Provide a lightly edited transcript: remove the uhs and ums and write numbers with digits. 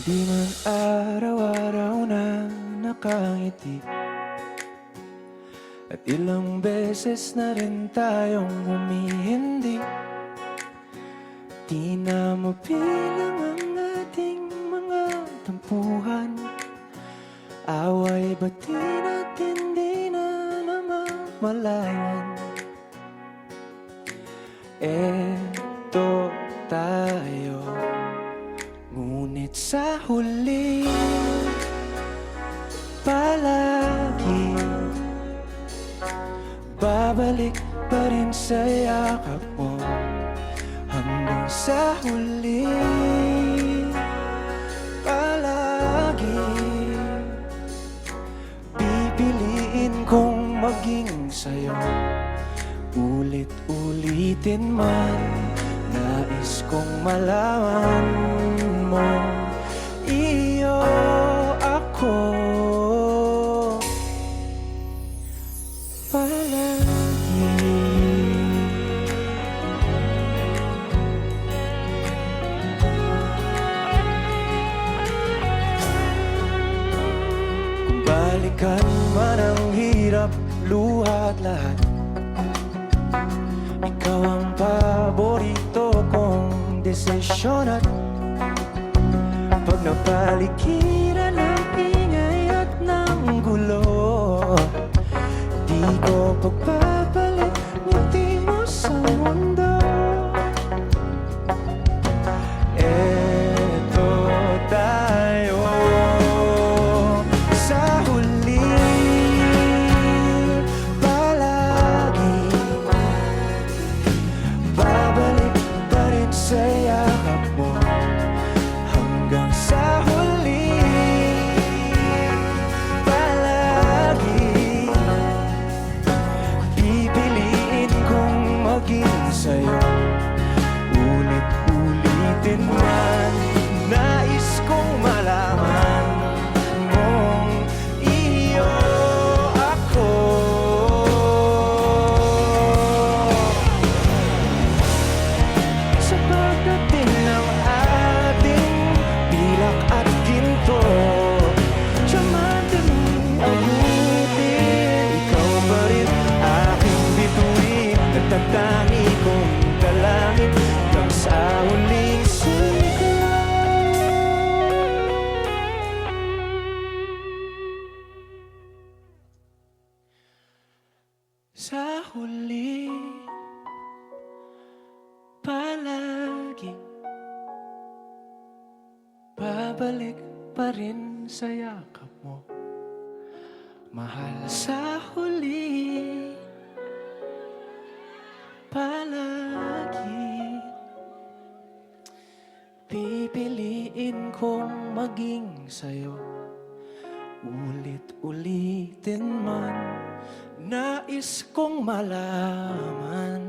Di man araw-araw na nakangiti, at ilang beses na rin tayong humihindi. Di na mabilang ang ating mga tampuhan, away ba't natin di na namamalayan. Eto tayo, ngunit sa huli palagi babalik pa rin sa yakap mo. Hanggang sa huli palagi pipiliin kong maging sa'yo. Ulit-ulitin man, nais kong malaman mo, iyo ako palagi. Kung balikan man ang hirap, luha at lahat, ikaw ang paborito kong desisyon. At pag napaligiran ng ingay at ng gulo, di ko pagpapalit ngiti mo sa mundo. Eto tayo sa huli palagi, babalik pa rin sa yakap mo. Hanggang sa huli palagi pipiliin kong maging sa'yo. Ulit-ulitin man, nais kong malaman mong iyo ako. Sa pagdating ng ating pilak at ginto, diamanting abutin, ikaw pa rin aking bituin, nagtatangi kong dalangin hanggang sa huling sigaw. Sa huli palagi babalik pa rin sa yakap mo, mahal. Sa huli palagi pipiliin kong maging sa'yo. Ulit-ulitin man, nais kong malaman